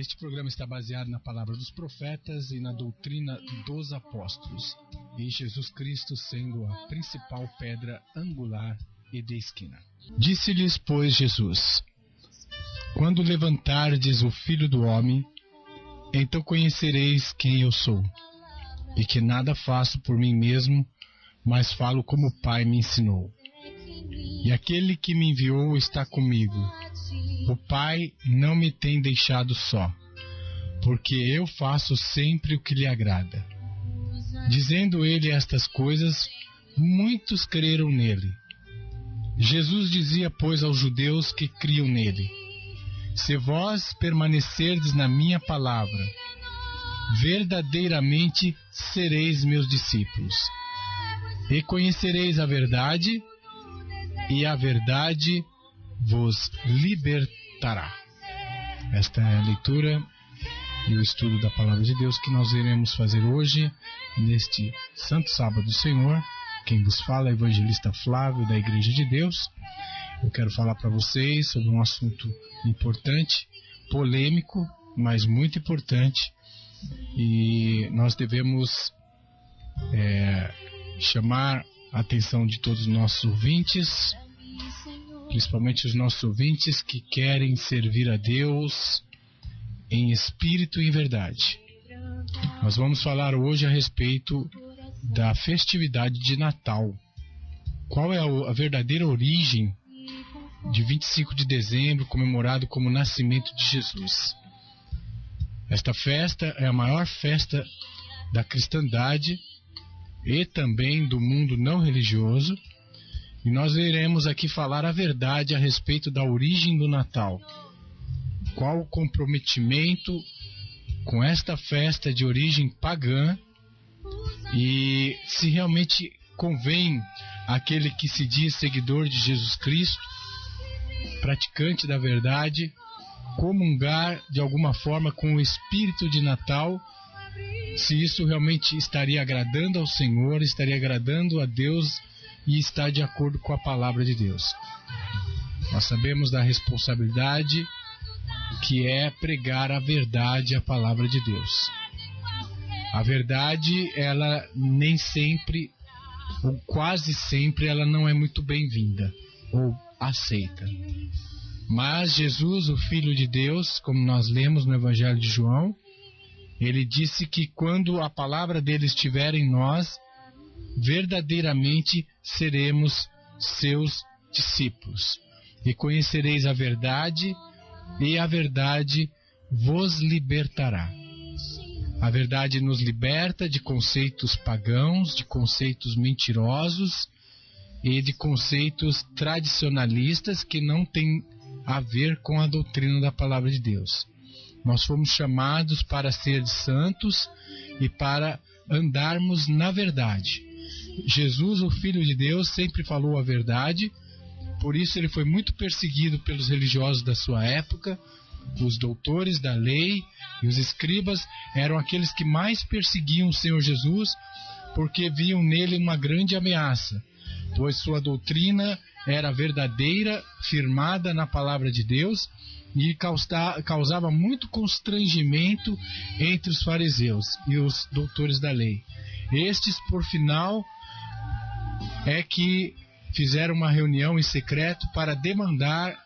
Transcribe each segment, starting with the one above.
Este programa está baseado na palavra dos profetas e na doutrina dos apóstolos, e Jesus Cristo sendo a principal pedra angular e de esquina. Disse-lhes, pois, Jesus: Quando levantardes o Filho do Homem, então conhecereis quem eu sou, e que nada faço por mim mesmo, mas falo como o Pai me ensinou. E aquele que me enviou está comigo. O Pai não me tem deixado só, porque eu faço sempre o que lhe agrada. Dizendo ele estas coisas, muitos creram nele. Jesus dizia, pois, aos judeus que criam nele: Se vós permanecerdes na minha palavra, verdadeiramente sereis meus discípulos, e conhecereis a verdade, e a verdade vos libertará. Esta é a leitura e o estudo da Palavra de Deus que nós iremos fazer hoje, neste Santo Sábado do Senhor. Quem vos fala é o evangelista Flávio, da Igreja de Deus. Eu quero falar para vocês sobre um assunto importante, polêmico, mas muito importante, e nós devemos chamar a atenção de todos os nossos ouvintes, principalmente os nossos ouvintes que querem servir a Deus em espírito e em verdade. Nós vamos falar hoje a respeito da festividade de Natal. Qual é a verdadeira origem de 25 de dezembro, comemorado como o nascimento de Jesus? Esta festa é a maior festa da cristandade e também do mundo não religioso, e nós iremos aqui falar a verdade a respeito da origem do Natal. Qual o comprometimento com esta festa de origem pagã, e se realmente convém àquele que se diz seguidor de Jesus Cristo, praticante da verdade, comungar de alguma forma com o espírito de Natal, se isso realmente estaria agradando ao Senhor, estaria agradando a Deus e está de acordo com a palavra de Deus. Nós sabemos da responsabilidade que é pregar a verdade, a palavra de Deus. A verdade, ela nem sempre, ou quase sempre, ela não é muito bem-vinda ou aceita. Mas Jesus, o Filho de Deus, como nós lemos no Evangelho de João, ele disse que quando a palavra dele estiver em nós, verdadeiramente seremos seus discípulos. E conhecereis a verdade, e a verdade vos libertará. A verdade nos liberta de conceitos pagãos, de conceitos mentirosos e de conceitos tradicionalistas que não têm a ver com a doutrina da palavra de Deus. Nós fomos chamados para ser santos e para andarmos na verdade. Jesus, o Filho de Deus, sempre falou a verdade, por isso ele foi muito perseguido pelos religiosos da sua época. Os doutores da lei e os escribas eram aqueles que mais perseguiam o Senhor Jesus, porque viam nele uma grande ameaça, pois sua doutrina era verdadeira, firmada na palavra de Deus, e causava muito constrangimento entre os fariseus e os doutores da lei. Estes, por final, é que fizeram uma reunião em secreto para demandar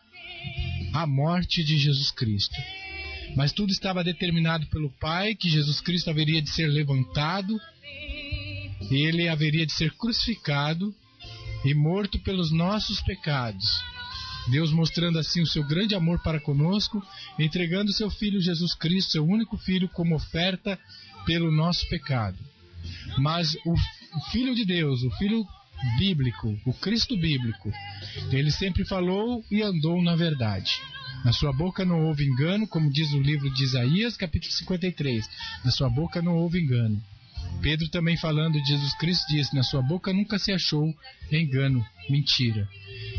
a morte de Jesus Cristo. Mas tudo estava determinado pelo Pai, que Jesus Cristo haveria de ser levantado, ele haveria de ser crucificado e morto pelos nossos pecados. Deus mostrando assim o seu grande amor para conosco, entregando seu Filho Jesus Cristo, seu único Filho, como oferta pelo nosso pecado. Mas o Filho de Deus, o Filho bíblico, o Cristo bíblico, ele sempre falou e andou na verdade. Na sua boca não houve engano, como diz o livro de Isaías, capítulo 53. Na sua boca não houve engano. Pedro também, falando de Jesus Cristo, disse: na sua boca nunca se achou engano, mentira.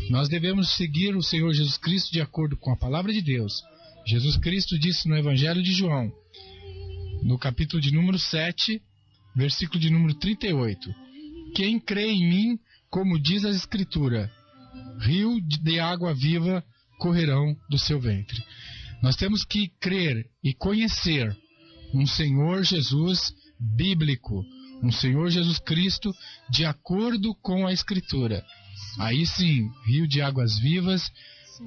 Nós devemos seguir o Senhor Jesus Cristo de acordo com a palavra de Deus. Jesus Cristo disse no Evangelho de João, no capítulo de número 7, versículo de número 38: Quem crê em mim, como diz a Escritura, rio de água viva correrão do seu ventre. Nós temos que crer e conhecer um Senhor Jesus bíblico, um Senhor Jesus Cristo de acordo com a Escritura. Aí sim, rio de águas vivas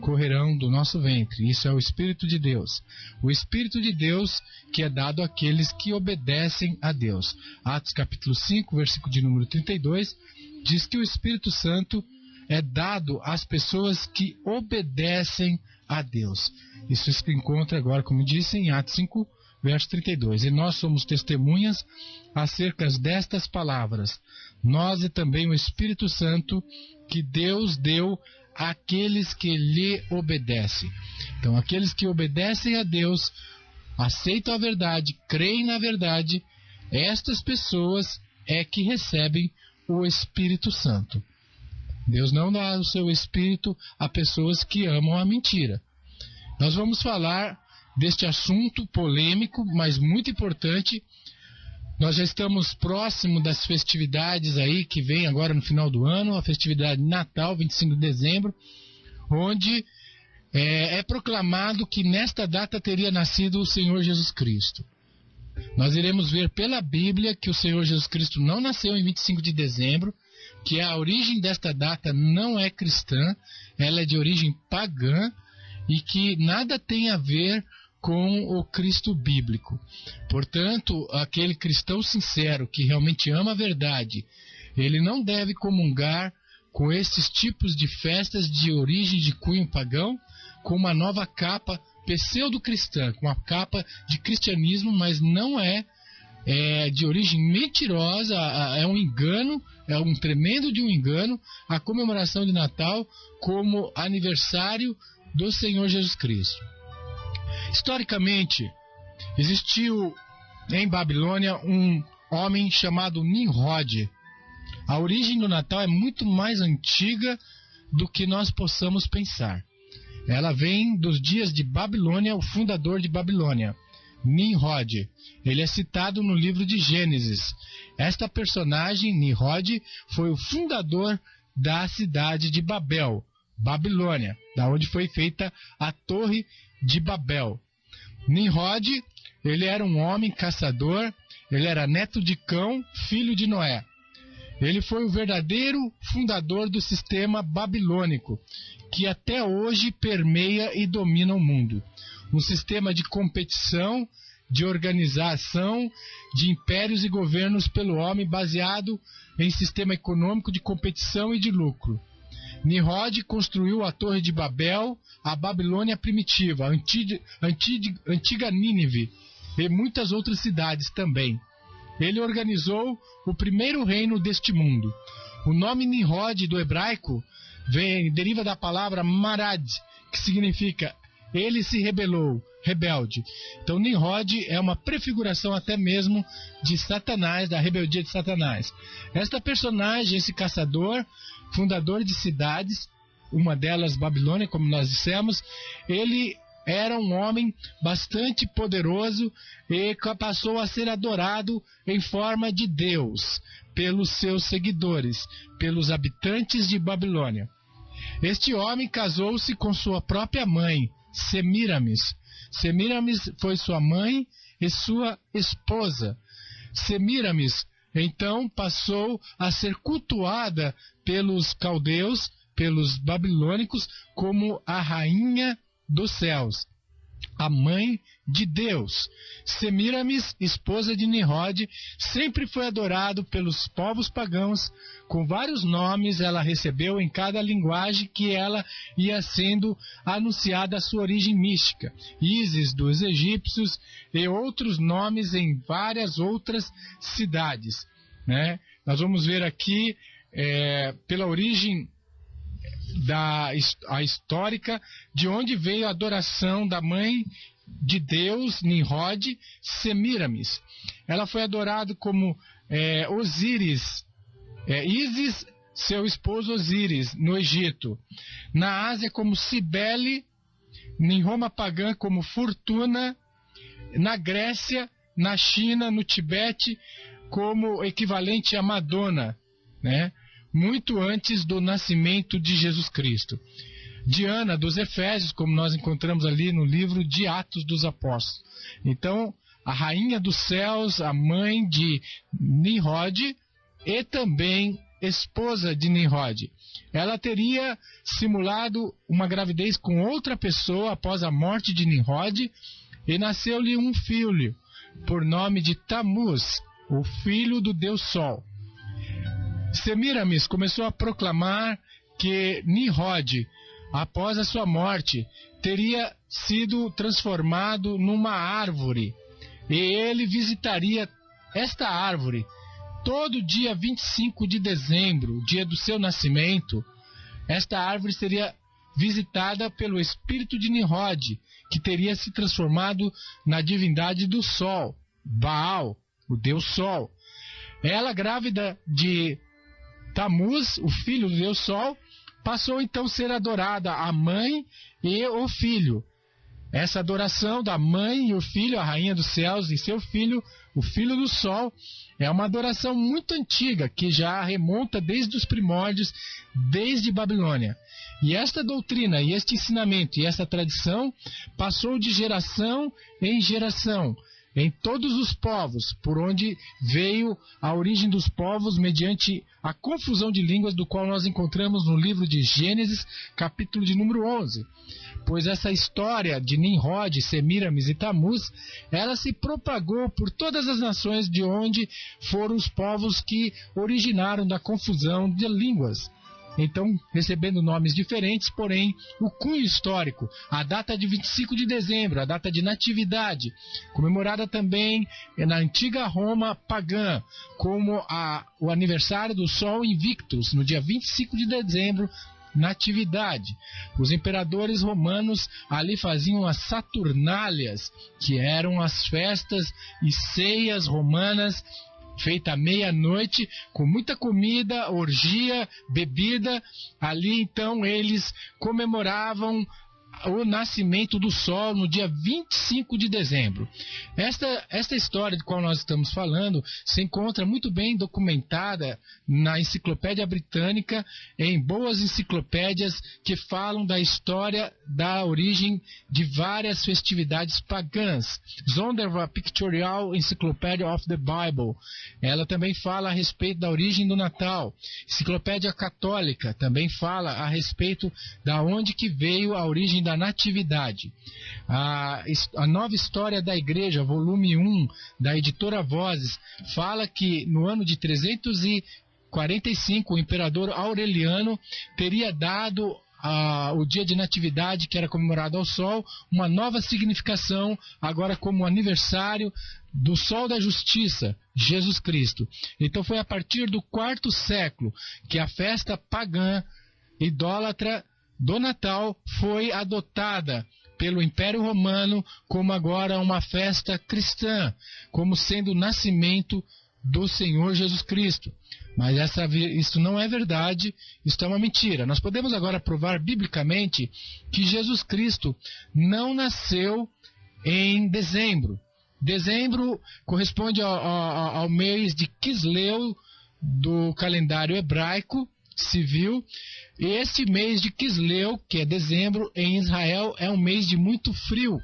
correrão do nosso ventre. Isso é o Espírito de Deus. O Espírito de Deus que é dado àqueles que obedecem a Deus. Atos capítulo 5, versículo de número 32, diz que o Espírito Santo é dado às pessoas que obedecem a Deus. Isso se encontra agora, como disse, em Atos 5, verso 32. E nós somos testemunhas acerca destas palavras. Nós e também o Espírito Santo que Deus deu àqueles que lhe obedecem. Então, aqueles que obedecem a Deus, aceitam a verdade, creem na verdade, estas pessoas é que recebem o Espírito Santo. Deus não dá o seu Espírito a pessoas que amam a mentira. Nós vamos falar deste assunto polêmico, mas muito importante. Nós já estamos próximo das festividades aí que vem agora no final do ano, a festividade de Natal, 25 de dezembro, onde é proclamado que nesta data teria nascido o Senhor Jesus Cristo. Nós iremos ver pela Bíblia que o Senhor Jesus Cristo não nasceu em 25 de dezembro, que a origem desta data não é cristã, ela é de origem pagã e que nada tem a ver com o Cristo bíblico. Portanto, aquele cristão sincero que realmente ama a verdade, ele não deve comungar com esses tipos de festas de origem de cunho pagão, com uma nova capa pseudo-cristã, com uma capa de cristianismo, mas não é de origem mentirosa, é um engano, é um tremendo de um engano, a comemoração de Natal como aniversário do Senhor Jesus Cristo. Historicamente, existiu em Babilônia um homem chamado Nimrod. A origem do Natal é muito mais antiga do que nós possamos pensar. Ela vem dos dias de Babilônia, o fundador de Babilônia, Nimrod. Ele é citado no livro de Gênesis. Esta personagem, Nimrod, foi o fundador da cidade de Babel, Babilônia, da onde foi feita a Torre de Babel. Nimrod, ele era um homem caçador, ele era neto de Cão, filho de Noé. Ele foi o verdadeiro fundador do sistema babilônico, que até hoje permeia e domina o mundo. Um sistema de competição, de organização, de impérios e governos pelo homem, baseado em sistema econômico de competição e de lucro. Nimrod construiu a Torre de Babel, a Babilônia primitiva, a antiga Nínive e muitas outras cidades também. Ele organizou o primeiro reino deste mundo. O nome Nimrod do hebraico deriva da palavra marad, que significa ele se rebelou, rebelde. Então Nimrod é uma prefiguração até mesmo de Satanás, da rebeldia de Satanás. Esta personagem, esse caçador, fundador de cidades, uma delas Babilônia, como nós dissemos, ele era um homem bastante poderoso e passou a ser adorado em forma de Deus pelos seus seguidores, pelos habitantes de Babilônia. Este homem casou-se com sua própria mãe, Semiramis. Semiramis foi sua mãe e sua esposa. Semiramis, então, passou a ser cultuada pelos caldeus, pelos babilônicos, como a rainha dos céus, a mãe de Deus. Semiramis, esposa de Nimrod, sempre foi adorado pelos povos pagãos, com vários nomes ela recebeu em cada linguagem que ela ia sendo anunciada a sua origem mística. Ísis dos egípcios e outros nomes em várias outras cidades, né? Nós vamos ver aqui pela origem a histórica, de onde veio a adoração da mãe de Deus, Nimrod, Semiramis. Ela foi adorada como Osíris, Ísis, seu esposo Osíris, no Egito. Na Ásia como Cibele, em Roma pagã como Fortuna, na Grécia, na China, no Tibete, como equivalente a Madonna, né? Muito antes do nascimento de Jesus Cristo. Diana dos Efésios, como nós encontramos ali no livro de Atos dos Apóstolos. Então, a rainha dos céus, a mãe de Nimrod e também esposa de Nimrod. Ela teria simulado uma gravidez com outra pessoa após a morte de Nimrod e nasceu-lhe um filho, por nome de Tamuz, o filho do Deus Sol. Semíramis começou a proclamar que Nimrod, após a sua morte, teria sido transformado numa árvore e ele visitaria esta árvore todo dia 25 de dezembro, dia do seu nascimento. Esta árvore seria visitada pelo espírito de Nimrod, que teria se transformado na divindade do Sol, Baal, o Deus Sol. Ela, grávida de Tamuz, o filho do Deus Sol, passou então a ser adorada a mãe e o filho. Essa adoração da mãe e o filho, a rainha dos céus e seu filho, o filho do sol, é uma adoração muito antiga, que já remonta desde os primórdios, desde Babilônia. E esta doutrina, e este ensinamento, e esta tradição passou de geração em geração, em todos os povos, por onde veio a origem dos povos mediante a confusão de línguas, do qual nós encontramos no livro de Gênesis, capítulo de número 11. Pois essa história de Nimrod, Semíramis e Tamuz, ela se propagou por todas as nações de onde foram os povos que originaram da confusão de línguas. Então, recebendo nomes diferentes, porém, o cunho histórico, a data de 25 de dezembro, a data de natividade, comemorada também na antiga Roma pagã, como o aniversário do Sol Invictus, no dia 25 de dezembro, natividade. Os imperadores romanos ali faziam as Saturnálias, que eram as festas e ceias romanas, feita à meia-noite, com muita comida, orgia, bebida. Ali então eles comemoravam o nascimento do sol no dia 25 de dezembro. Esta história de qual nós estamos falando se encontra muito bem documentada na Enciclopédia Britânica, em boas enciclopédias que falam da história da origem de várias festividades pagãs. Zondervan Pictorial Encyclopedia of the Bible, ela também fala a respeito da origem do Natal. Enciclopédia Católica também fala a respeito da onde que veio a origem da natividade. A Nova História da Igreja, volume 1, da editora Vozes, fala que no ano de 345 o imperador Aureliano teria dado o dia de natividade, que era comemorado ao sol, uma nova significação, agora como aniversário do sol da justiça, Jesus Cristo. Então foi a partir do quarto século que a festa pagã idólatra do Natal foi adotada pelo Império Romano como agora uma festa cristã, como sendo o nascimento do Senhor Jesus Cristo. Mas isso não é verdade, isso é uma mentira. Nós podemos agora provar biblicamente que Jesus Cristo não nasceu em dezembro. Dezembro corresponde ao mês de Quisleu do calendário hebraico civil, e este mês de Quisleu, que é dezembro, em Israel, é um mês de muito frio.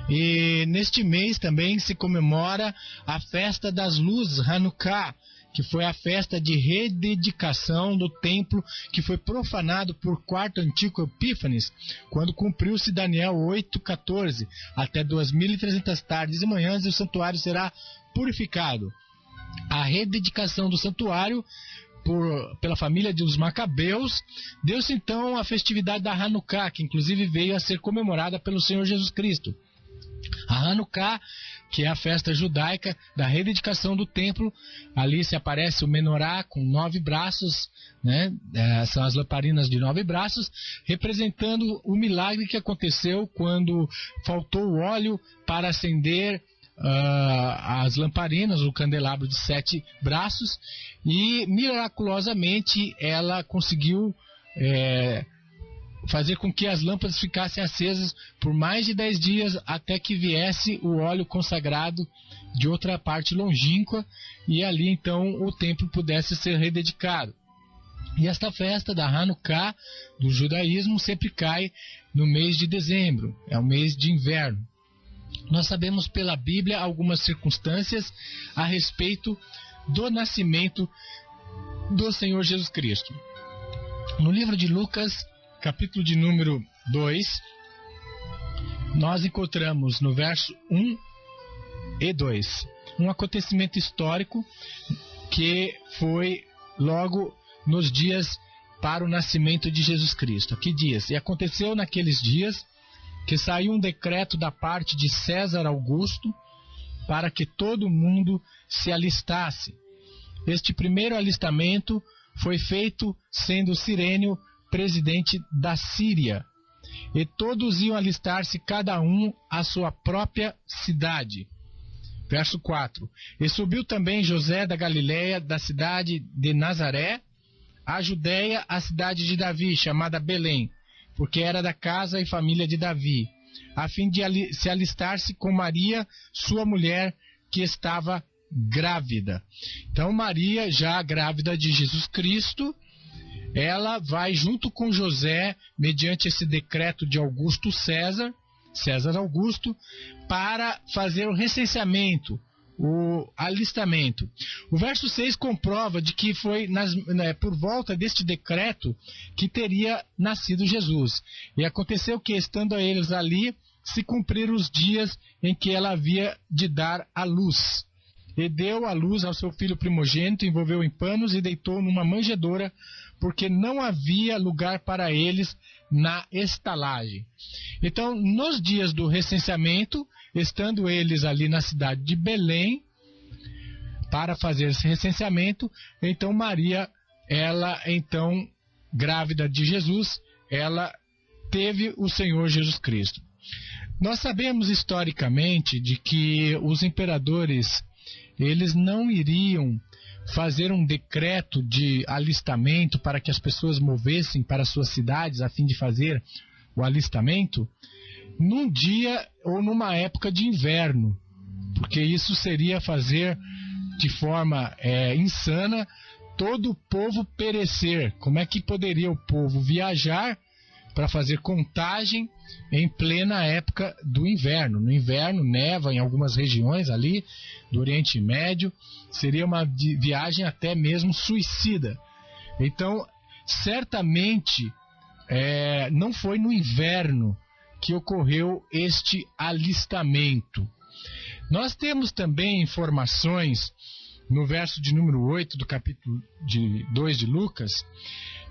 E neste mês também se comemora a festa das luzes, Hanukkah, que foi a festa de rededicação do templo que foi profanado por quarto Antíoco Epífanes, quando cumpriu-se Daniel 8:14, até 2.300 tardes e manhãs e o santuário será purificado. A rededicação do santuário pela família dos Macabeus, deu-se então a festividade da Hanukkah, que inclusive veio a ser comemorada pelo Senhor Jesus Cristo. A Hanukkah, que é a festa judaica da rededicação do templo, ali se aparece o menorá com 9 braços, né? São as lamparinas de 9 braços, representando o milagre que aconteceu quando faltou o óleo para acender as lamparinas, o candelabro de 7 braços, e miraculosamente ela conseguiu fazer com que as lâmpadas ficassem acesas por mais de 10 dias, até que viesse o óleo consagrado de outra parte longínqua, e ali então o templo pudesse ser rededicado. E esta festa da Hanukkah, do judaísmo, sempre cai no mês de dezembro, é o mês de inverno. Nós sabemos pela Bíblia algumas circunstâncias a respeito do nascimento do Senhor Jesus Cristo. No livro de Lucas, capítulo de número 2, nós encontramos no verso 1 e 2 um acontecimento histórico que foi logo nos dias para o nascimento de Jesus Cristo. Aqui diz: e aconteceu naqueles dias que saiu um decreto da parte de César Augusto para que todo mundo se alistasse. Este primeiro alistamento foi feito sendo Cirênio presidente da Síria, e todos iam alistar-se cada um à sua própria cidade. Verso 4. E subiu também José da Galiléia, da cidade de Nazaré, a Judéia, a cidade de Davi, chamada Belém, porque era da casa e família de Davi, a fim de se alistar-se com Maria, sua mulher, que estava grávida. Então Maria, já grávida de Jesus Cristo, ela vai junto com José, mediante esse decreto de Augusto César Augusto, para fazer o recenseamento, o alistamento. O verso 6 comprova de que foi por volta deste decreto que teria nascido Jesus. E aconteceu que, estando eles ali, se cumpriram os dias em que ela havia de dar à luz. E deu à luz ao seu filho primogênito, envolveu em panos e deitou numa manjedoura, porque não havia lugar para eles na estalagem. Então, nos dias do recenseamento, estando eles ali na cidade de Belém, para fazer esse recenseamento, então Maria, ela então, grávida de Jesus, ela teve o Senhor Jesus Cristo. Nós sabemos historicamente de que os imperadores, eles não iriam fazer um decreto de alistamento para que as pessoas movessem para suas cidades a fim de fazer o alistamento num dia ou numa época de inverno, porque isso seria fazer de forma insana todo o povo perecer. Como é que poderia o povo viajar para fazer contagem em plena época do inverno? No inverno neva em algumas regiões ali do Oriente Médio, seria uma viagem até mesmo suicida. Então, certamente não foi no inverno que ocorreu este alistamento. Nós temos também informações no verso de número 8 do capítulo 2 de Lucas,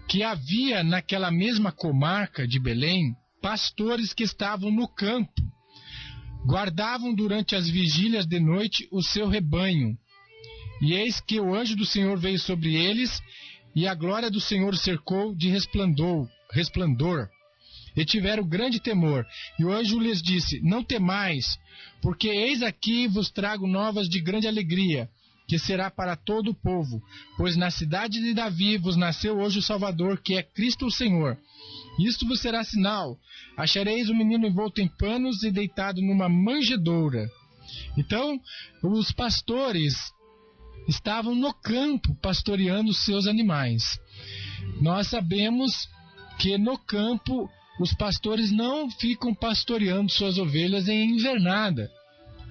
que havia naquela mesma comarca de Belém pastores que estavam no campo, guardavam durante as vigílias de noite o seu rebanho. E eis que o anjo do Senhor veio sobre eles, e a glória do Senhor os cercou de resplendor, e tiveram grande temor. E o anjo lhes disse: não temais, porque eis aqui vos trago novas de grande alegria, que será para todo o povo, pois na cidade de Davi vos nasceu hoje o Salvador, que é Cristo o Senhor. Isto vos será sinal: achareis o menino envolto em panos e deitado numa manjedoura. Então, os pastores estavam no campo pastoreando os seus animais. Nós sabemos que no campo os pastores não ficam pastoreando suas ovelhas em invernada,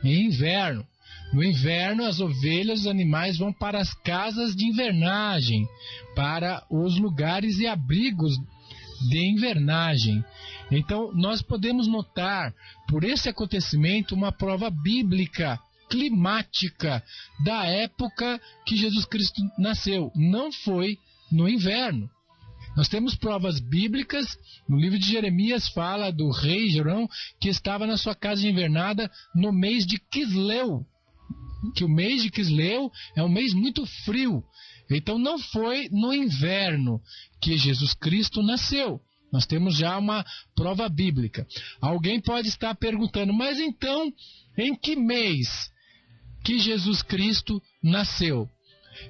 em inverno. No inverno, as ovelhas, os animais vão para as casas de invernagem, para os lugares e abrigos de invernagem. Então, nós podemos notar, por esse acontecimento, uma prova bíblica, climática, da época que Jesus Cristo nasceu. Não foi no inverno. Nós temos provas bíblicas. No livro de Jeremias fala do rei Jorão, que estava na sua casa de invernada no mês de Quisleu, que o mês de Quisleu é um mês muito frio. Então não foi no inverno que Jesus Cristo nasceu. Nós temos já uma prova bíblica. Alguém pode estar perguntando: mas então, em que mês que Jesus Cristo nasceu?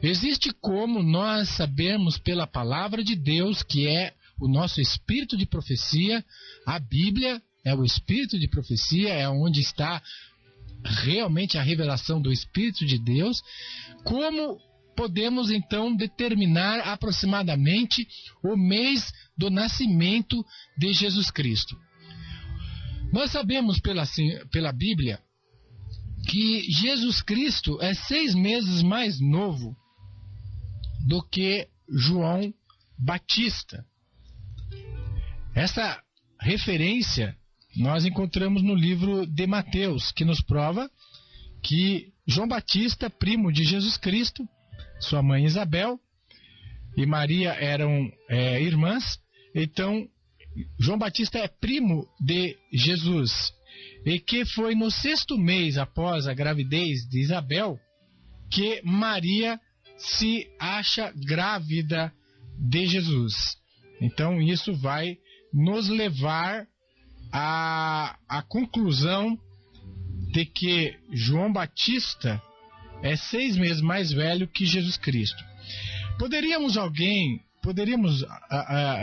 Existe como nós sabermos pela palavra de Deus, que é o nosso espírito de profecia. A Bíblia é o espírito de profecia, é onde está realmente a revelação do Espírito de Deus. Como podemos então determinar aproximadamente o mês do nascimento de Jesus Cristo. Nós sabemos pela Bíblia que Jesus Cristo é 6 meses mais novo do que João Batista. Essa referência nós encontramos no livro de Mateus, que nos prova que João Batista, primo de Jesus Cristo, sua mãe Isabel e Maria eram irmãs. Então, João Batista é primo de Jesus, e que foi no 6º mês após a gravidez de Isabel que Maria se acha grávida de Jesus. Então, isso vai nos levar à conclusão de que João Batista é 6 meses mais velho que Jesus Cristo. Poderíamos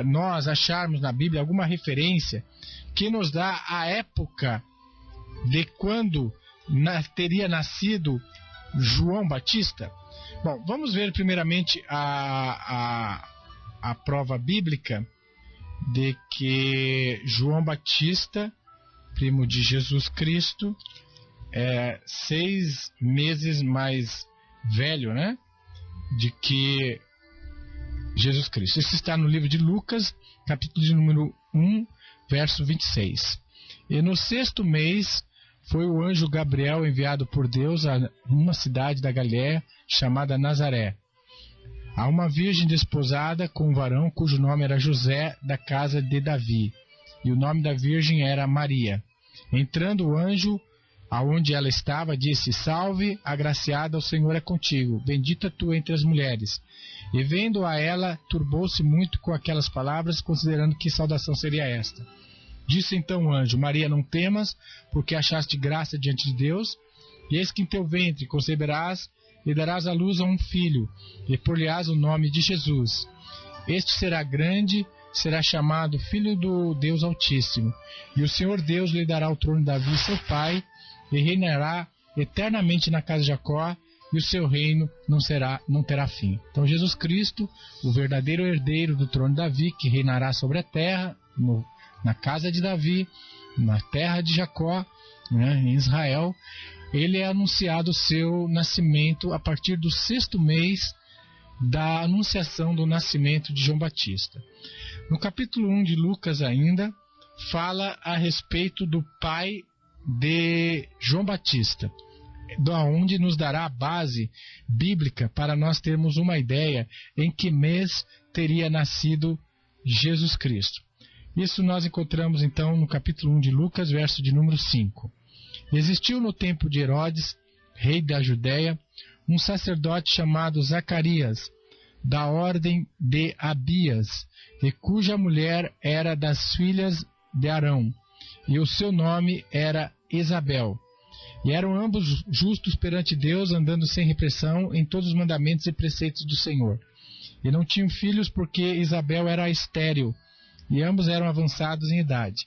nós acharmos na Bíblia alguma referência que nos dá a época de quando teria nascido João Batista? Bom, vamos ver primeiramente a prova bíblica de que João Batista, primo de Jesus Cristo, é 6 meses mais velho, né, de que Jesus Cristo. Isso está no livro de Lucas, capítulo de número 1, verso 26. E no 6º mês foi o anjo Gabriel enviado por Deus a uma cidade da Galiléia chamada Nazaré, a uma virgem desposada com um varão cujo nome era José, da casa de Davi, e o nome da virgem era Maria. Entrando o anjo aonde ela estava, disse: Salve, agraciada, o Senhor é contigo, bendita tu entre as mulheres. E vendo-a ela, turbou-se muito com aquelas palavras, considerando que saudação seria esta. Disse então o anjo: Maria, não temas, porque achaste graça diante de Deus, e eis que em teu ventre conceberás e darás à luz a um filho, e por-lhe-ás o nome de Jesus. Este será grande, será chamado Filho do Deus Altíssimo, e o Senhor Deus lhe dará o trono de Davi, seu pai, e reinará eternamente na casa de Jacó, e o seu reino não terá fim. Então Jesus Cristo, o verdadeiro herdeiro do trono de Davi, que reinará sobre a terra, na casa de Davi, na terra de Jacó, né, em Israel, ele é anunciado o seu nascimento a partir do 6º mês da anunciação do nascimento de João Batista. No capítulo 1 de Lucas ainda, fala a respeito do pai de João Batista, da onde nos dará a base bíblica para nós termos uma ideia em que mês teria nascido Jesus Cristo. Isso nós encontramos então no capítulo 1 de Lucas, verso de número 5. Existiu no tempo de Herodes, rei da Judéia, um sacerdote chamado Zacarias, da ordem de Abias, e cuja mulher era das filhas de Arão, e o seu nome era Isabel. E eram ambos justos perante Deus, andando sem repressão em todos os mandamentos e preceitos do Senhor. E não tinham filhos porque Isabel era estéril, e ambos eram avançados em idade.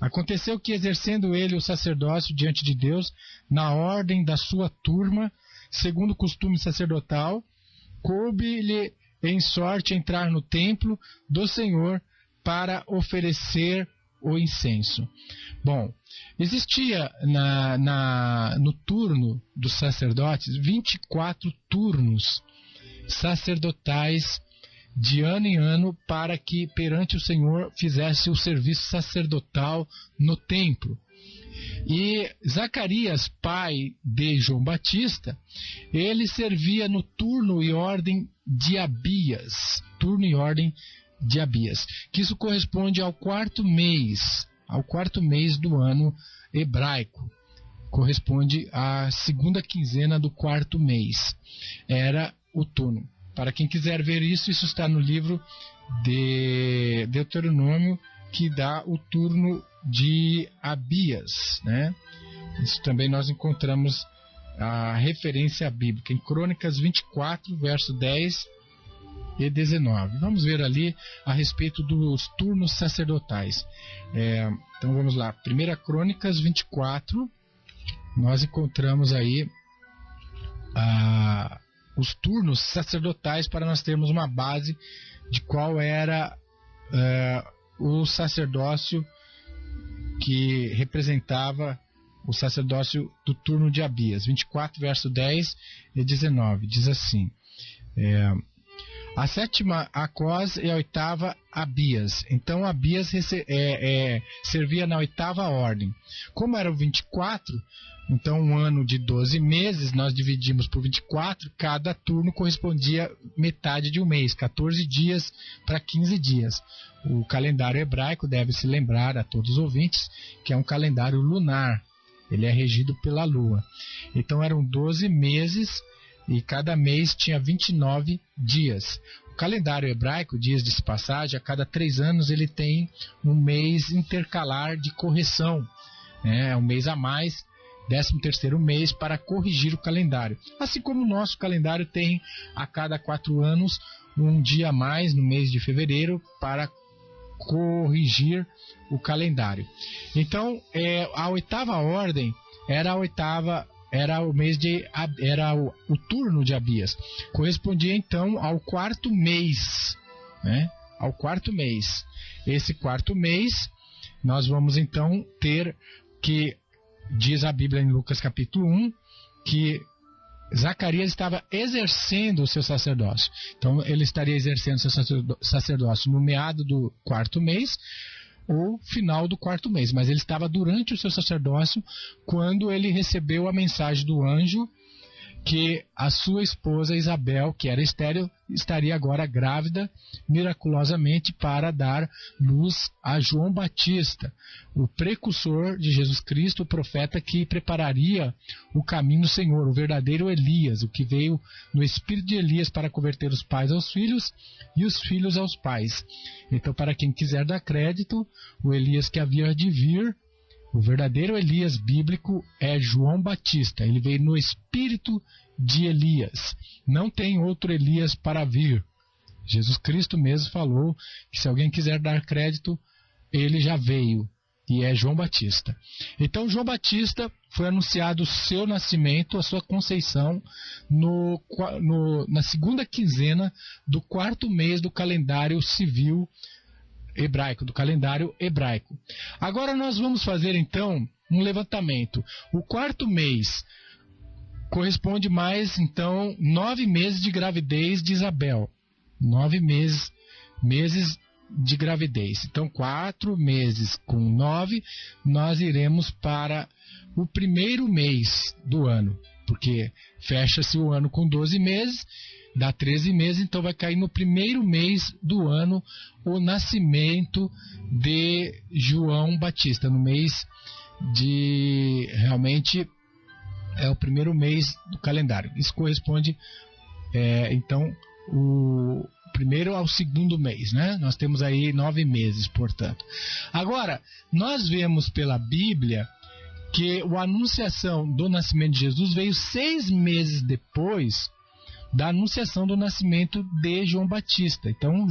Aconteceu que, exercendo ele o sacerdócio diante de Deus, na ordem da sua turma, segundo o costume sacerdotal, coube-lhe em sorte entrar no templo do Senhor para oferecer o incenso. Bom, existia no turno dos sacerdotes 24 turnos sacerdotais de ano em ano, para que perante o Senhor fizesse o serviço sacerdotal no templo. E Zacarias, pai de João Batista, ele servia no turno e ordem de Abias, que isso corresponde ao 4º mês do ano hebraico, corresponde à 2ª quinzena do 4º mês, era o turno. Para quem quiser ver isso está no livro de Deuteronômio, que dá o turno de Abias, né? Isso também nós encontramos a referência bíblica em Crônicas 24, verso 10 e 19. Vamos ver ali a respeito dos turnos sacerdotais. Então vamos lá, 1 Crônicas 24, nós encontramos aí os turnos sacerdotais para nós termos uma base de qual era o sacerdócio que representava o sacerdócio do turno de Abias. 24, verso 10 e 19, diz assim: a sétima Acós e a oitava Abias. Então Abias servia na oitava ordem. Como eram 24, então um ano de 12 meses, nós dividimos por 24, cada turno correspondia metade de um mês, 14 dias para 15 dias. O calendário hebraico, deve se lembrar a todos os ouvintes, que é um calendário lunar. Ele é regido pela lua. Então eram 12 meses e cada mês tinha 29 dias. O calendário hebraico, dias de passagem, a cada 3 anos ele tem um mês intercalar de correção. Um mês a mais, 13º mês, para corrigir o calendário. Assim como o nosso calendário tem a cada 4 anos um dia a mais no mês de fevereiro para corrigir o calendário. Então, a oitava ordem era o turno de Abias. Correspondia então ao 4º mês, ao 4º mês. Esse 4º mês, nós vamos então ter que, diz a Bíblia em Lucas capítulo 1, que Zacarias estava exercendo o seu sacerdócio. Então ele estaria exercendo o seu sacerdócio no meado do 4º mês ou final do 4º mês, mas ele estava durante o seu sacerdócio quando ele recebeu a mensagem do anjo que a sua esposa Isabel, que era estéril, estaria agora grávida miraculosamente para dar luz a João Batista, o precursor de Jesus Cristo, o profeta que prepararia o caminho do Senhor, o verdadeiro Elias, o que veio no espírito de Elias para converter os pais aos filhos e os filhos aos pais. Então, para quem quiser dar crédito, o Elias que havia de vir, o verdadeiro Elias bíblico, é João Batista. Ele veio no espírito de Elias. Não tem outro Elias para vir. Jesus Cristo mesmo falou que se alguém quiser dar crédito, ele já veio. E é João Batista. Então, João Batista foi anunciado o seu nascimento, a sua conceição, na segunda quinzena do 4º mês do calendário civil hebraico, do calendário hebraico. Agora nós vamos fazer então um levantamento. O 4º mês corresponde mais então 9 meses de gravidez de Isabel. 9 meses de gravidez. Então 4 meses com 9, nós iremos para o 1º mês do ano, porque fecha-se o ano com 12 meses, dá 13 meses, então vai cair no 1º mês do ano o nascimento de João Batista, no mês de... realmente é o 1º mês do calendário. Isso corresponde, então, o 1º ao 2º mês, né? Nós temos aí 9 meses, portanto. Agora, nós vemos pela Bíblia que a anunciação do nascimento de Jesus veio 6 meses depois da anunciação do nascimento de João Batista. Então,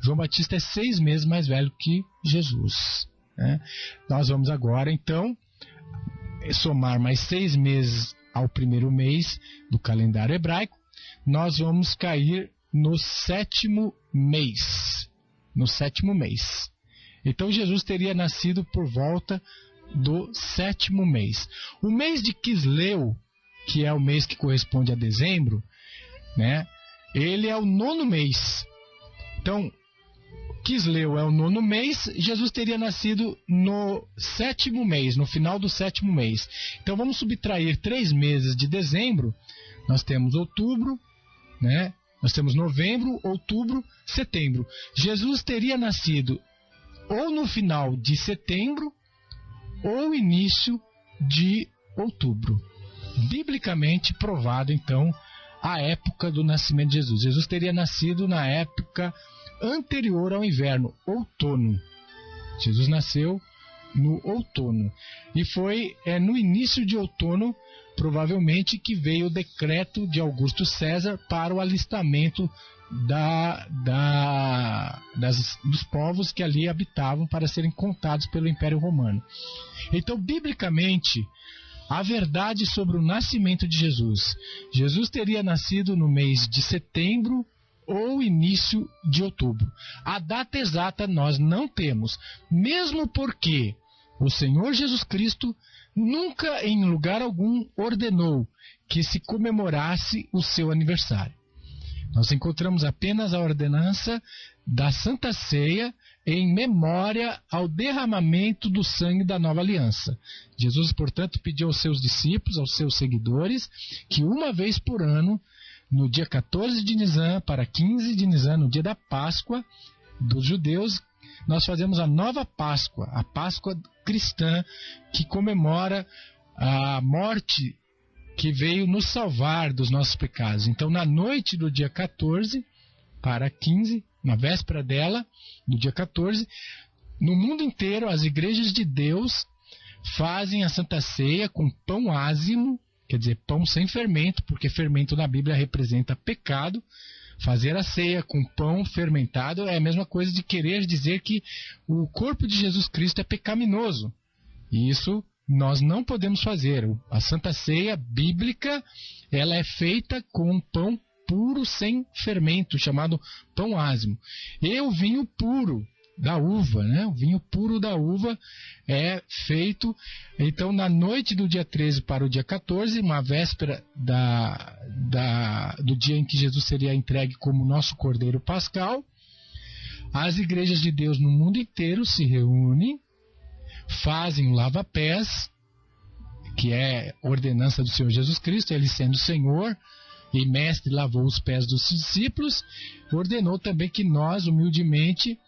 João Batista é 6 meses mais velho que Jesus, né? Nós vamos agora, então, somar mais 6 meses ao 1º mês do calendário hebraico. Nós vamos cair no 7º mês. No 7º mês. Então, Jesus teria nascido por volta do 7º mês. O mês de Quisleu, que é o mês que corresponde a dezembro, né? Ele é o 9º mês. Então, Quisleu é o 9º mês, Jesus teria nascido no 7º mês, no final do 7º mês. Então vamos subtrair 3 meses de dezembro, nós temos outubro, né? Nós temos novembro, outubro, setembro. Jesus teria nascido ou no final de setembro ou início de outubro. Biblicamente provado, então, a época do nascimento de Jesus. Jesus teria nascido na época anterior ao inverno, outono. Jesus nasceu no outono. E foi no início de outono, provavelmente, que veio o decreto de Augusto César para o alistamento dos povos que ali habitavam para serem contados pelo Império Romano. Então, biblicamente, a verdade sobre o nascimento de Jesus. Jesus teria nascido no mês de setembro ou início de outubro. A data exata nós não temos, mesmo porque o Senhor Jesus Cristo nunca em lugar algum ordenou que se comemorasse o seu aniversário. Nós encontramos apenas a ordenança da Santa Ceia em memória ao derramamento do sangue da nova aliança. Jesus, portanto, pediu aos seus discípulos, aos seus seguidores, que uma vez por ano, no dia 14 de Nisan para 15 de Nisan, no dia da Páscoa dos judeus, nós fazemos a nova Páscoa, a Páscoa cristã, que comemora a morte que veio nos salvar dos nossos pecados. Então, na noite do dia 14 para 15, na véspera dela, no dia 14, no mundo inteiro, as igrejas de Deus fazem a Santa Ceia com pão ázimo, quer dizer, pão sem fermento, porque fermento na Bíblia representa pecado. Fazer a ceia com pão fermentado é a mesma coisa de querer dizer que o corpo de Jesus Cristo é pecaminoso. E isso nós não podemos fazer. A Santa Ceia bíblica, ela é feita com pão puro sem fermento, chamado pão ázimo. E o vinho puro da uva, né? O vinho puro da uva é feito, então, na noite do dia 13 para o dia 14, uma véspera do dia em que Jesus seria entregue como nosso Cordeiro Pascal. As igrejas de Deus no mundo inteiro se reúnem, fazem o lava-pés, que é ordenança do Senhor Jesus Cristo. Ele, sendo Senhor e Mestre, lavou os pés dos discípulos, ordenou também que nós, humildemente,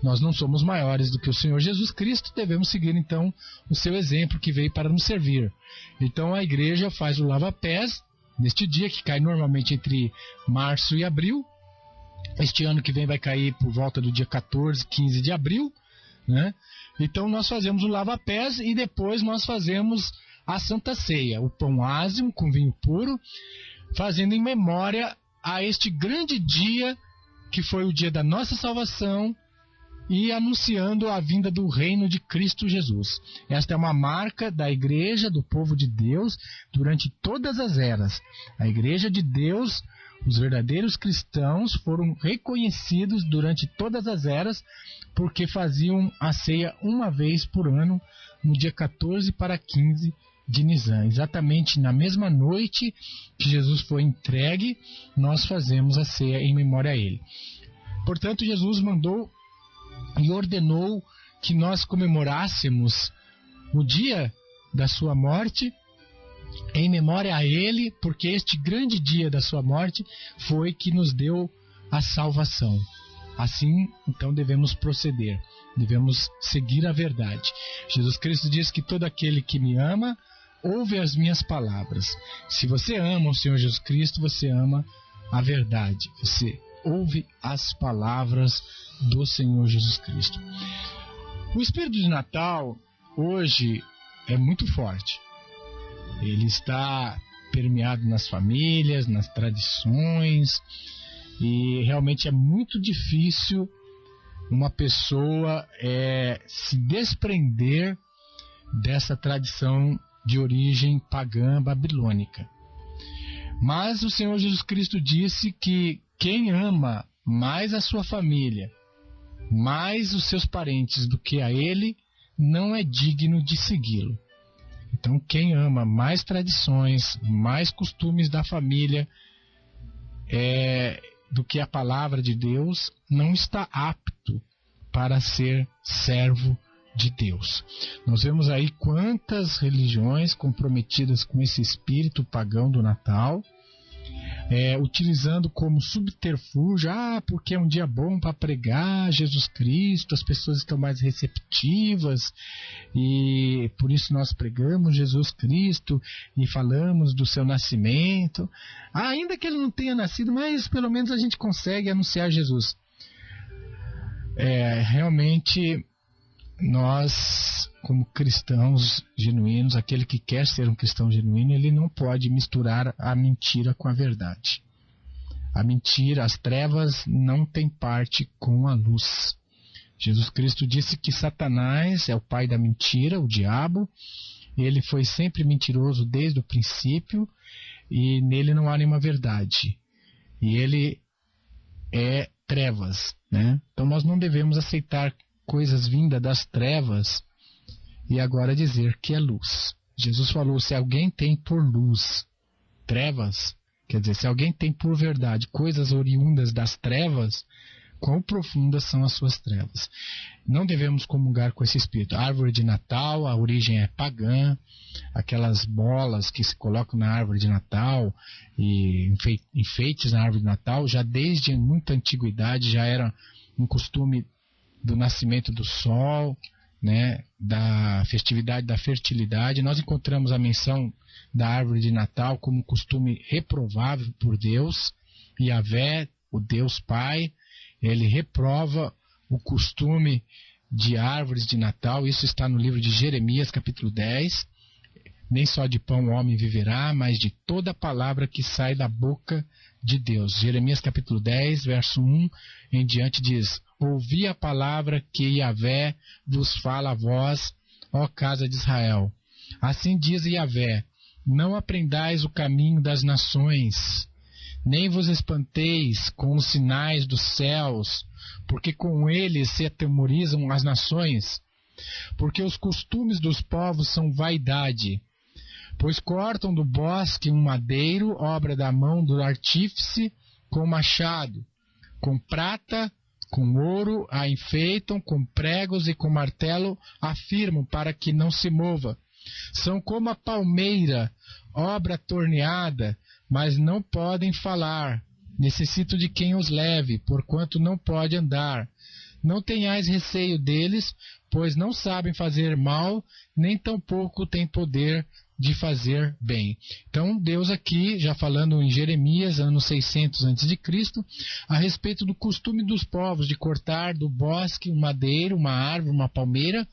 nós não somos maiores do que o Senhor Jesus Cristo, devemos seguir então o seu exemplo, que veio para nos servir. Então a igreja faz o lava-pés neste dia, que cai normalmente entre março e abril. Este ano que vem vai cair por volta do dia 14, 15 de abril, né? Então nós fazemos o lava-pés e depois nós fazemos a Santa Ceia, o pão ázimo com vinho puro, fazendo em memória a este grande dia que foi o dia da nossa salvação e anunciando a vinda do reino de Cristo Jesus. Esta é uma marca da igreja, do povo de Deus, durante todas as eras. A igreja de Deus, os verdadeiros cristãos, foram reconhecidos durante todas as eras, porque faziam a ceia uma vez por ano, no dia 14 para 15 de Nisan. Exatamente na mesma noite que Jesus foi entregue, nós fazemos a ceia em memória a ele. Portanto, Jesus mandou e ordenou que nós comemorássemos o dia da sua morte em memória a ele, porque este grande dia da sua morte foi que nos deu a salvação. Assim, então, devemos proceder, devemos seguir a verdade. Jesus Cristo diz que todo aquele que me ama, ouve as minhas palavras. Se você ama o Senhor Jesus Cristo, você ama a verdade. Você ouve as palavras do Senhor Jesus Cristo. O espírito de Natal hoje é muito forte. Ele está permeado nas famílias, nas tradições, e realmente é muito difícil uma pessoa se desprender dessa tradição de origem pagã babilônica. Mas o Senhor Jesus Cristo disse que quem ama mais a sua família, mais os seus parentes do que a ele, não é digno de segui-lo. Então, quem ama mais tradições, mais costumes da família do que a palavra de Deus, não está apto para ser servo de Deus. Nós vemos aí quantas religiões comprometidas com esse espírito pagão do Natal, utilizando como subterfúgio, porque é um dia bom para pregar Jesus Cristo, as pessoas estão mais receptivas e por isso nós pregamos Jesus Cristo e falamos do seu nascimento, ainda que ele não tenha nascido, mas pelo menos a gente consegue anunciar Jesus. Realmente nós, como cristãos genuínos, aquele que quer ser um cristão genuíno, ele não pode misturar a mentira com a verdade. A mentira, as trevas não têm parte com a luz. Jesus Cristo disse que Satanás é o pai da mentira, o diabo, ele foi sempre mentiroso desde o princípio, e nele não há nenhuma verdade. E ele é trevas, né? Então nós não devemos aceitar coisas vindas das trevas e agora dizer que é luz. Jesus falou, se alguém tem por luz trevas, quer dizer, se alguém tem por verdade coisas oriundas das trevas, quão profundas são as suas trevas. Não devemos comungar com esse espírito. A árvore de Natal, a origem é pagã, aquelas bolas que se colocam na árvore de Natal e enfeites na árvore de Natal, já desde muita antiguidade já era um costume do nascimento do sol, né, da festividade da fertilidade. Nós encontramos a menção da árvore de Natal como um costume reprovável por Deus. Yahvé, o Deus Pai, ele reprova o costume de árvores de Natal. Isso está no livro de Jeremias, capítulo 10. Nem só de pão o homem viverá, mas de toda palavra que sai da boca de Deus. Jeremias, capítulo 10, verso 1 em diante diz: ouvi a palavra que Yahvé vos fala a vós, ó casa de Israel. Assim diz Yahvé: não aprendais o caminho das nações, nem vos espanteis com os sinais dos céus, porque com eles se atemorizam as nações. Porque os costumes dos povos são vaidade, pois cortam do bosque um madeiro, obra da mão do artífice, com machado, com prata, com ouro a enfeitam, com pregos e com martelo afirmam para que não se mova. São como a palmeira, obra torneada, mas não podem falar. Necessito de quem os leve, porquanto não pode andar. Não tenhais receio deles, pois não sabem fazer mal, nem tampouco têm poder de fazer bem. Então, Deus aqui, já falando em Jeremias, ano 600 a.C., a respeito do costume dos povos de cortar do bosque um madeiro, uma árvore, uma palmeira,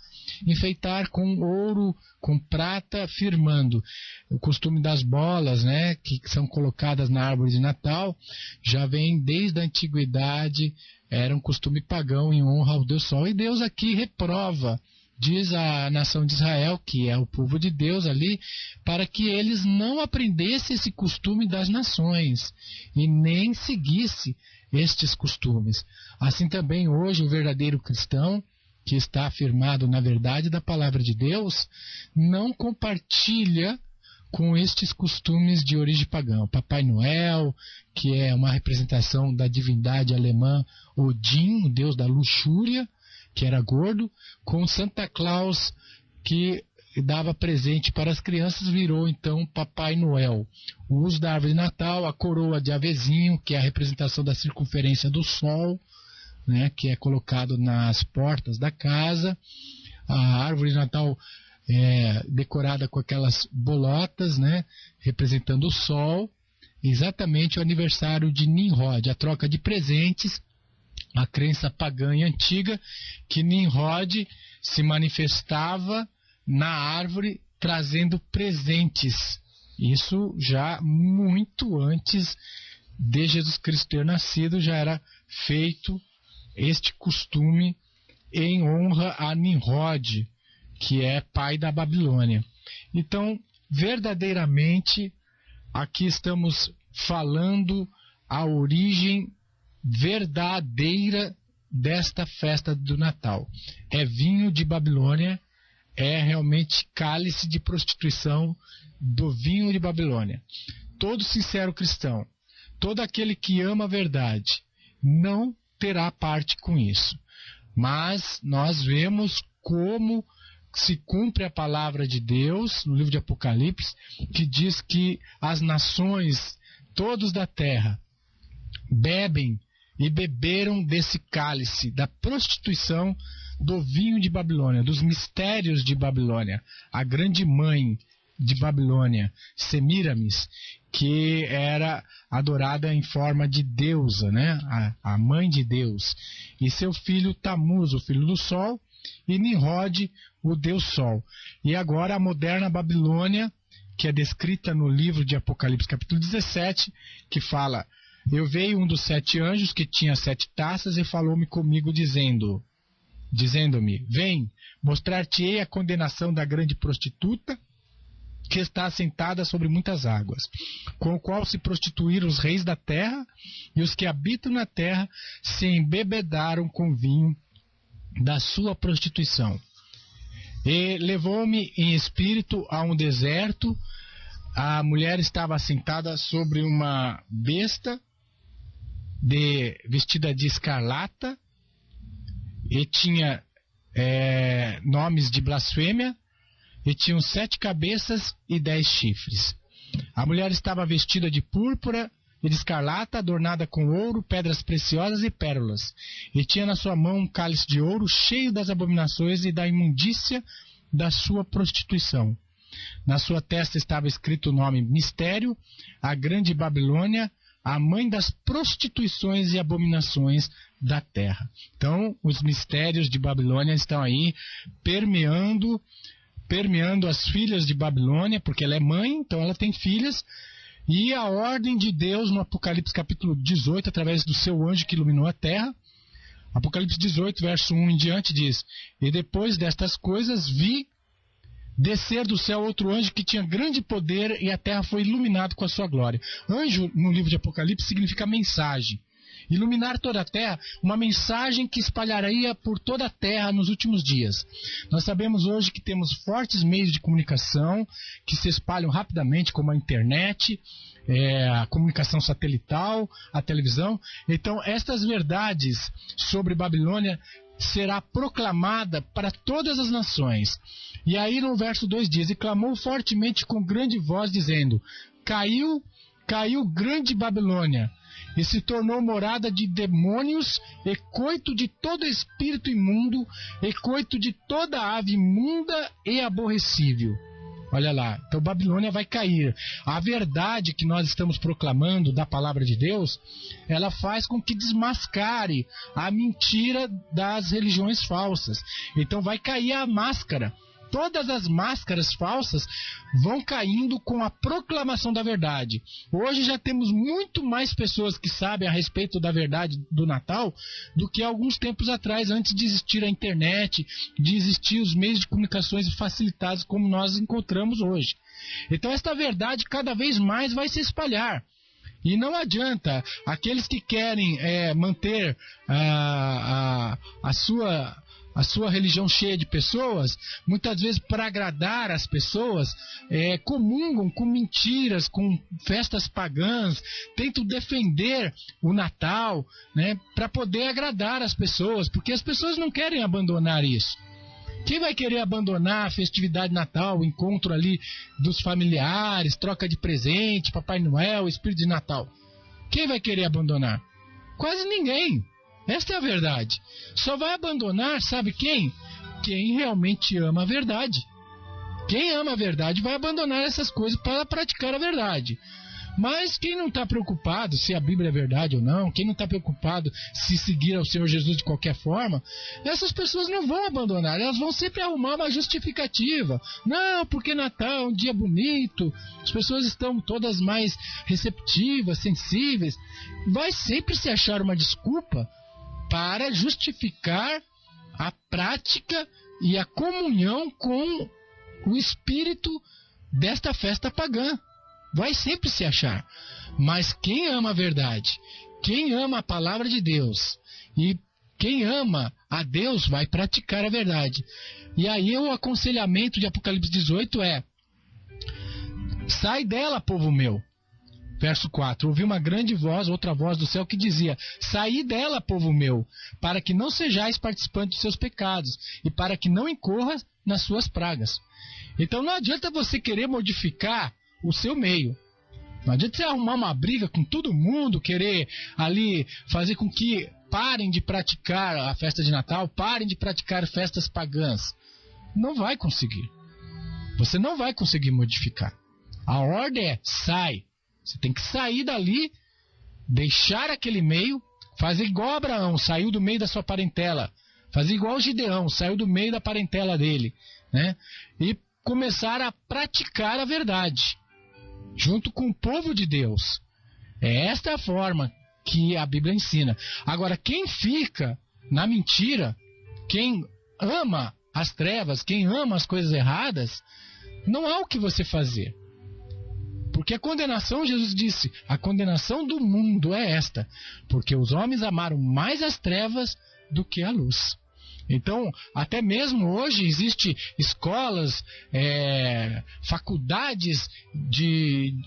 enfeitar com ouro, com prata, firmando. O costume das bolas, né, que são colocadas na árvore de Natal, já vem desde a antiguidade, era um costume pagão em honra ao Deus Sol. E Deus aqui reprova, diz a nação de Israel, que é o povo de Deus ali, para que eles não aprendessem esse costume das nações e nem seguissem estes costumes. Assim também hoje o verdadeiro cristão, que está afirmado na verdade da palavra de Deus, não compartilha com estes costumes de origem pagã. Papai Noel, que é uma representação da divindade alemã Odin, o deus da luxúria, que era gordo, com Santa Claus, que dava presente para as crianças, virou então Papai Noel. O uso da árvore de Natal, a coroa de avezinho, que é a representação da circunferência do Sol, né, que é colocado nas portas da casa. A árvore de Natal é decorada com aquelas bolotas, né, representando o Sol. Exatamente o aniversário de Nimrod, a troca de presentes. A crença pagã e antiga que Nimrod se manifestava na árvore trazendo presentes. Isso já muito antes de Jesus Cristo ter nascido, já era feito este costume em honra a Nimrod, que é pai da Babilônia. Então, verdadeiramente, aqui estamos falando a origem verdadeira desta festa do Natal. É vinho de Babilônia, é realmente cálice de prostituição do vinho de Babilônia. Todo sincero cristão, todo aquele que ama a verdade, não terá parte com isso. Mas nós vemos como se cumpre a palavra de Deus no livro de Apocalipse, que diz que as nações, todos da terra, bebem e beberam desse cálice da prostituição do vinho de Babilônia, dos mistérios de Babilônia, a grande mãe de Babilônia, Semiramis, que era adorada em forma de deusa, né? A mãe de Deus, e seu filho Tamuz, o filho do sol, e Nimrod, o deus sol. E agora a moderna Babilônia, que é descrita no livro de Apocalipse, capítulo 17, que fala: eu veio um dos 7 anjos que tinha 7 taças e falou-me comigo dizendo-me: vem, mostrar-te-ei a condenação da grande prostituta, que está assentada sobre muitas águas, com o qual se prostituíram os reis da terra, e os que habitam na terra se embebedaram com vinho da sua prostituição. E levou-me em espírito a um deserto. A mulher estava assentada sobre uma besta vestida de escarlata, e tinha nomes de blasfêmia, e tinham 7 cabeças e 10 chifres. A mulher estava vestida de púrpura e de escarlata, adornada com ouro, pedras preciosas e pérolas. E tinha na sua mão um cálice de ouro cheio das abominações e da imundícia da sua prostituição. Na sua testa estava escrito o nome Mistério, a Grande Babilônia, a mãe das prostituições e abominações da terra. Então, os mistérios de Babilônia estão aí permeando as filhas de Babilônia, porque ela é mãe, então ela tem filhas, e a ordem de Deus no Apocalipse capítulo 18, através do seu anjo que iluminou a terra. Apocalipse 18, verso 1 em diante diz: E depois destas coisas vi descer do céu outro anjo que tinha grande poder, e a terra foi iluminada com a sua glória. Anjo, no livro de Apocalipse, significa mensagem. Iluminar toda a terra, uma mensagem que espalharia por toda a terra nos últimos dias. Nós sabemos hoje que temos fortes meios de comunicação que se espalham rapidamente, como a internet, a comunicação satelital, a televisão. Então, estas verdades sobre Babilônia será proclamada para todas as nações. E aí no verso 2 diz: E clamou fortemente com grande voz, dizendo: Caiu grande Babilônia, e se tornou morada de demônios, e coito de todo espírito imundo, e coito de toda ave imunda e aborrecível. Olha lá, então Babilônia vai cair. A verdade que nós estamos proclamando da palavra de Deus, ela faz com que desmascare a mentira das religiões falsas. Então vai cair a máscara. Todas as máscaras falsas vão caindo com a proclamação da verdade. Hoje já temos muito mais pessoas que sabem a respeito da verdade do Natal do que alguns tempos atrás, antes de existir a internet, de existir os meios de comunicações facilitados como nós encontramos hoje. Então esta verdade cada vez mais vai se espalhar. E não adianta, aqueles que querem manter a sua religião cheia de pessoas, muitas vezes para agradar as pessoas, comungam com mentiras, com festas pagãs, tentam defender o Natal, né, para poder agradar as pessoas, porque as pessoas não querem abandonar isso. Quem vai querer abandonar a festividade de Natal, o encontro ali dos familiares, troca de presente, Papai Noel, Espírito de Natal? Quem vai querer abandonar? Quase ninguém. Esta é a verdade. Só vai abandonar, sabe quem? Quem realmente ama a verdade. Quem ama a verdade vai abandonar essas coisas para praticar a verdade. Mas quem não está preocupado se a Bíblia é verdade ou não, quem não está preocupado se seguir ao Senhor Jesus de qualquer forma, essas pessoas não vão abandonar, elas vão sempre arrumar uma justificativa. Não, porque Natal é um dia bonito, as pessoas estão todas mais receptivas, sensíveis. Vai sempre se achar uma desculpa para justificar a prática e a comunhão com o espírito desta festa pagã. Vai sempre se achar. Mas quem ama a verdade, quem ama a palavra de Deus e quem ama a Deus vai praticar a verdade. E aí o aconselhamento de Apocalipse 18 é: sai dela, povo meu. Verso 4, ouvi uma grande voz, outra voz do céu que dizia: saí dela, povo meu, para que não sejais participantes de seus pecados, e para que não incorras nas suas pragas. Então não adianta você querer modificar o seu meio. Não adianta você arrumar uma briga com todo mundo, querer ali fazer com que parem de praticar a festa de Natal, parem de praticar festas pagãs. Não vai conseguir. Você não vai conseguir modificar. A ordem é: sai. Você tem que sair dali, deixar aquele meio, fazer igual Abraão, saiu do meio da sua parentela. Fazer igual Gideão, saiu do meio da parentela dele, né? E começar a praticar a verdade, junto com o povo de Deus. Esta é a forma que a Bíblia ensina. Agora, quem fica na mentira, quem ama as trevas, quem ama as coisas erradas, Não há o que você fazer. Porque a condenação, Jesus disse, a condenação do mundo é esta, porque os homens amaram mais as trevas do que a luz. Então, até mesmo hoje existem escolas, faculdades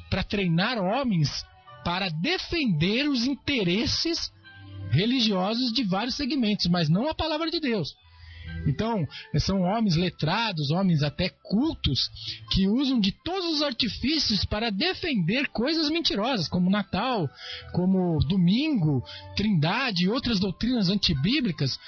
para treinar homens para defender os interesses religiosos de vários segmentos, mas não a palavra de Deus. Então, são homens letrados, homens até cultos, que usam de todos os artifícios para defender coisas mentirosas, como Natal, como Domingo, Trindade e outras doutrinas antibíblicas.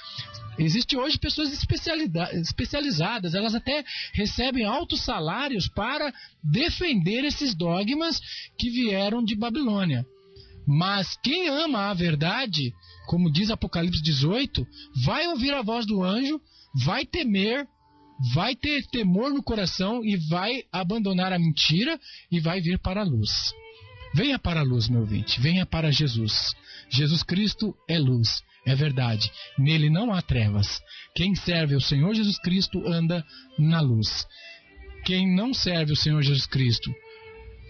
Existem hoje pessoas especializadas, elas até recebem altos salários para defender esses dogmas que vieram de Babilônia. Mas quem ama a verdade, como diz Apocalipse 18, vai ouvir a voz do anjo, vai temer, vai ter temor no coração e vai abandonar a mentira e vai vir para a luz. Venha para a luz, meu ouvinte, venha para Jesus. Jesus Cristo é luz, é verdade. Nele não há trevas. Quem serve ao Senhor Jesus Cristo anda na luz. Quem não serve ao Senhor Jesus Cristo,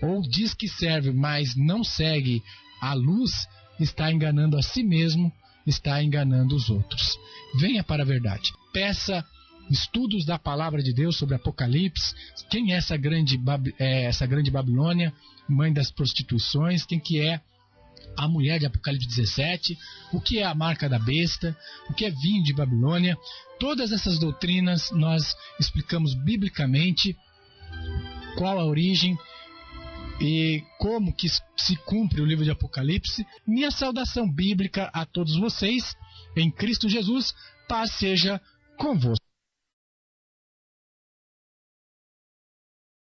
ou diz que serve, mas não segue a luz, está enganando a si mesmo, está enganando os outros. Venha para a verdade. Peça estudos da palavra de Deus sobre Apocalipse. Quem é essa grande Babilônia, mãe das prostituições? Quem que é a mulher de Apocalipse 17? O que é a marca da besta? O que é vinho de Babilônia? Todas essas doutrinas nós explicamos biblicamente qual a origem e como que se cumpre o livro de Apocalipse. Minha saudação bíblica a todos vocês, em Cristo Jesus, paz seja convosco.